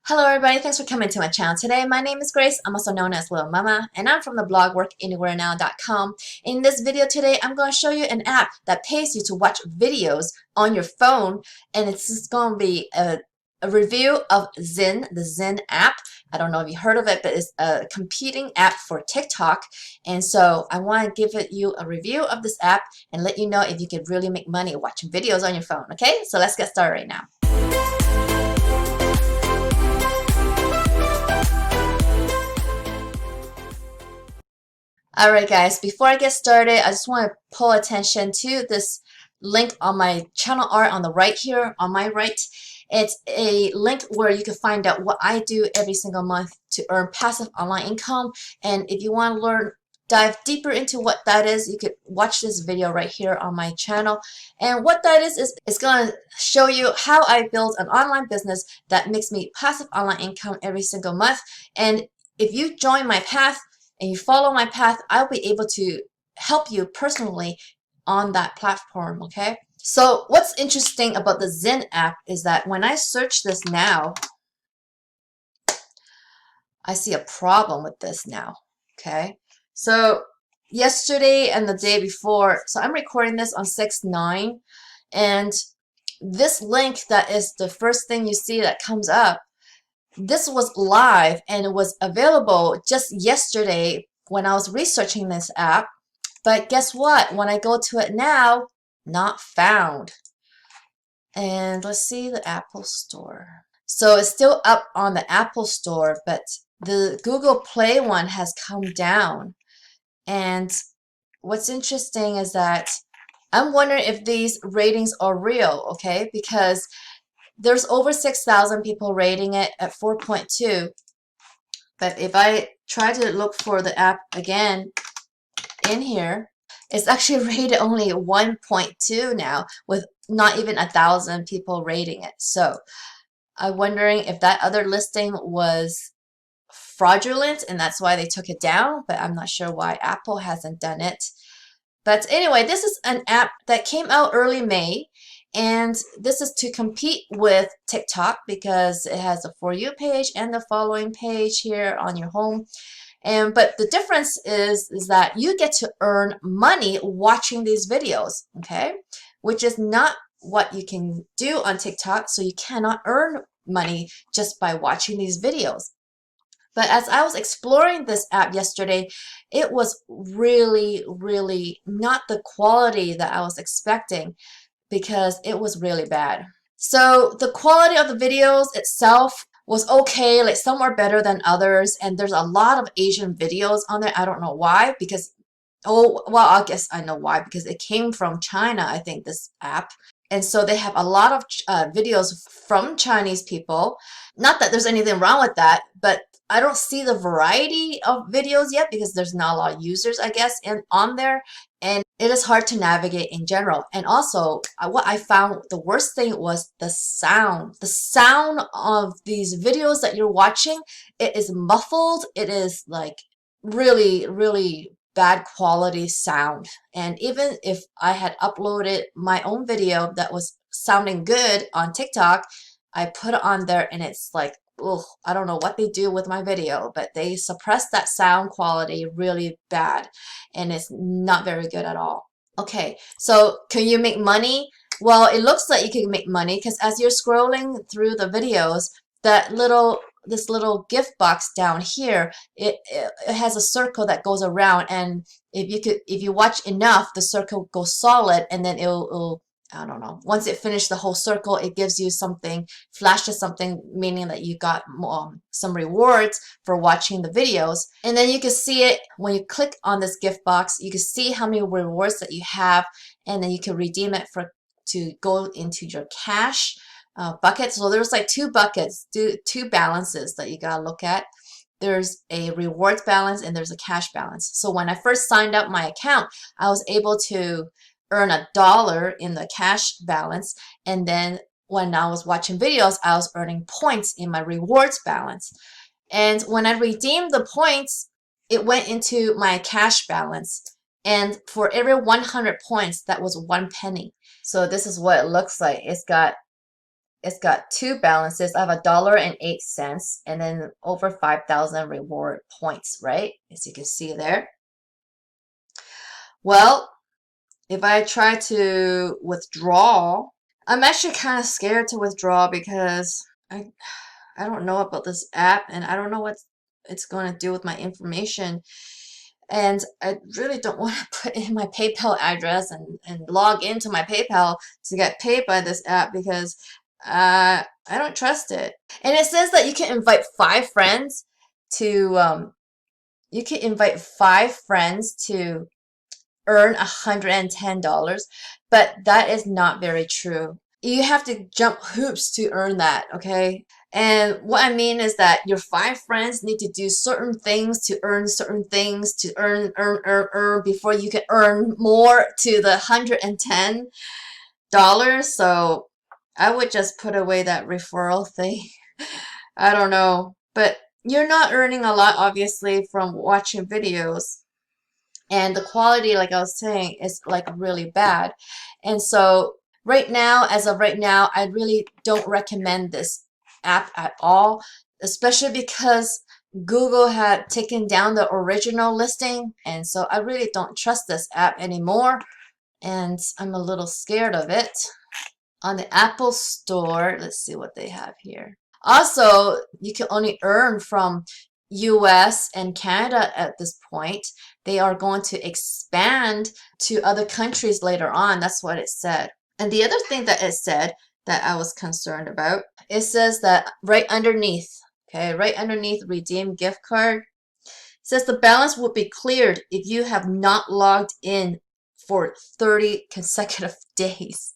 Hello everybody, thanks for coming to my channel today. My name is Grace, I'm also known as Littlemama, and I'm from the blog workanywherenow.com. In this video today, I'm going to show you an app that pays you to watch videos on your phone, and it's just going to be a review of Zynn, the Zynn app. I don't know if you heard of it, but it's a competing app for TikTok, and so I want to give you a review of this app and let you know if you could really make money watching videos on your phone, okay? So let's get started right now. Alright guys, before I get started, I just want to pull attention to this link on my channel art on the right here, on my right. It's a link where you can find out what I do every single month to earn passive online income. And if you want to dive deeper into what that is, you could watch this video right here on my channel. And what that is it's going to show you how I build an online business that makes me passive online income every single month. And if you join my path, and you follow my path, I'll be able to help you personally on that platform, okay? So what's interesting about the Zynn app is that when I search this now, I see a problem with this now, okay? So yesterday and the day before, so I'm recording this on 6/9, and this link that is the first thing you see that comes up, this was live and it was available just yesterday when I was researching this app. But guess what? When I go to it now, not found. And let's see the Apple Store. So it's still up on the Apple Store, but the Google Play one has come down. And what's interesting is that I'm wondering if these ratings are real, okay? Because there's over 6,000 people rating it at 4.2. But if I try to look for the app again in here, it's actually rated only 1.2 now, with not even 1,000 people rating it. So I'm wondering if that other listing was fraudulent and that's why they took it down, but I'm not sure why Apple hasn't done it. But anyway, this is an app that came out early May. And this is to compete with TikTok because it has a For You page and the following page here on your home. But the difference is that you get to earn money watching these videos, okay? Which is not what you can do on TikTok, so you cannot earn money just by watching these videos. But as I was exploring this app yesterday, it was really, really not the quality that I was expecting, because it was really bad. So the quality of the videos itself was okay, like some are better than others, and there's a lot of Asian videos on there. I don't know why, because, oh, well, I guess I know why, because it came from China, I think, this app. And so they have a lot of videos from Chinese people. Not that there's anything wrong with that, but I don't see the variety of videos yet because there's not a lot of users, I guess, on there. And it is hard to navigate in general. And also, what I found the worst thing was the sound. The sound of these videos that you're watching, it is muffled. It is like really, really bad quality sound. And even if I had uploaded my own video that was sounding good on TikTok, I put it on there and it's like, ugh, I don't know what they do with my video, but they suppress that sound quality really bad, and it's not very good at all. Okay, so can you make money? Well, it looks like you can make money because as you're scrolling through the videos, this little gift box down here, it has a circle that goes around, and if you watch enough, the circle goes solid, and then it'll I don't know. Once it finished the whole circle, it gives you something, flashes something, meaning that you got some rewards for watching the videos. And then you can see it when you click on this gift box. You can see how many rewards that you have, and then you can redeem it to go into your cash bucket. So there's like two buckets, two balances that you gotta look at. There's a rewards balance and there's a cash balance. So when I first signed up my account, I was able to earn $1 in the cash balance, and then when I was watching videos, I was earning points in my rewards balance. And when I redeemed the points, it went into my cash balance, and for every 100 points, that was 1 penny. So this is what it looks like. It's got it's got two balances. I have $1.08 and then over 5,000 reward points, right? As you can see there. Well, if I try to withdraw, I'm actually kind of scared to withdraw because I don't know about this app and I don't know what it's going to do with my information. And I really don't want to put in my PayPal address and log into my PayPal to get paid by this app because I don't trust it. And it says that you can invite five friends to earn $110, but that is not very true. You have to jump hoops to earn that, okay? And what I mean is that your five friends need to do certain things to earn certain things to earn before you can earn more to the $110. So I would just put away that referral thing. I don't know. But you're not earning a lot, obviously, from watching videos. And the quality, like I was saying, is like really bad. And so right now, as of right now, I really don't recommend this app at all, especially because Google had taken down the original listing. And so I really don't trust this app anymore. And I'm a little scared of it. On the Apple Store, let's see what they have here. Also, you can only earn from US and Canada at this point. They are going to expand to other countries later on. That's what it said. And the other thing that it said that I was concerned about, it says that right underneath, okay, right underneath redeem gift card, it says the balance will be cleared if you have not logged in for 30 consecutive days.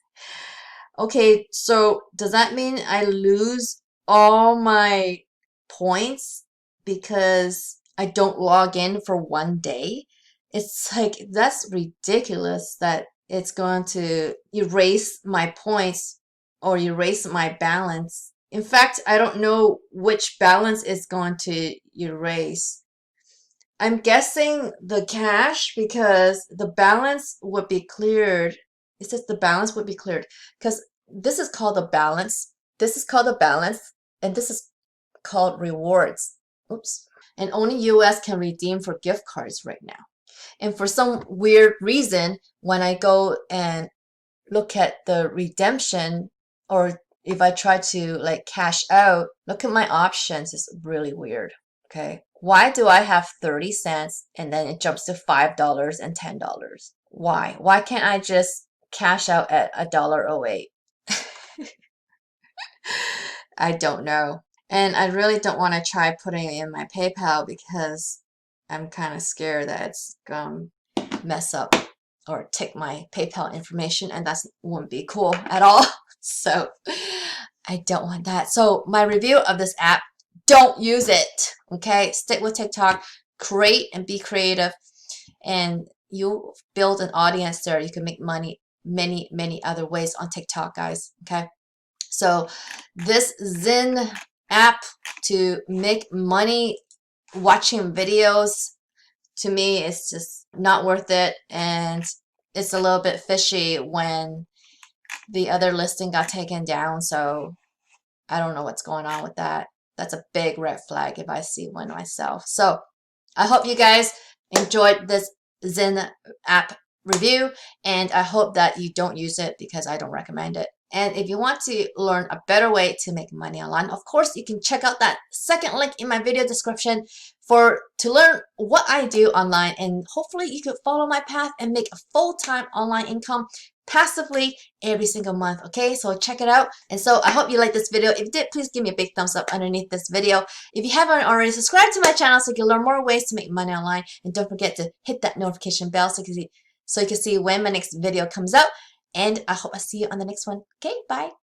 Okay, so does that mean I lose all my points because I don't log in for one day? It's like, that's ridiculous that it's going to erase my points or erase my balance. In fact, I don't know which balance is going to erase. I'm guessing the cash because the balance would be cleared. It says the balance would be cleared because this is called the balance. This is called the balance, and this is called rewards. Oops. And only US can redeem for gift cards right now. And for some weird reason, when I go and look at the redemption, or if I try to like cash out, look at my options. It's really weird. Okay. Why do I have 30 cents and then it jumps to $5 and $10? Why? Why can't I just cash out at $1.08? I don't know. And I really don't want to try putting it in my PayPal because I'm kind of scared that it's going to mess up or take my PayPal information, and that wouldn't be cool at all. So I don't want that. So my review of this app, don't use it. Okay, stick with TikTok, create and be creative, and you build an audience there. You can make money many other ways on TikTok, guys. Okay, so this Zynn app to make money watching videos, to me, it's just not worth it, and it's a little bit fishy when the other listing got taken down. So I don't know what's going on with that. That's a big red flag if I see one myself. So I hope you guys enjoyed this Zynn app review, and I hope that you don't use it because I don't recommend it. And if you want to learn a better way to make money online, of course, you can check out that second link in my video description to learn what I do online, and hopefully you could follow my path and make a full-time online income passively every single month. Okay, so check it out. And so I hope you like this video. If you did, please give me a big thumbs up underneath this video. If you haven't already, subscribe to my channel so you can learn more ways to make money online, and don't forget to hit that notification bell so you can see when my next video comes out. And I hope I see you on the next one. Okay, bye.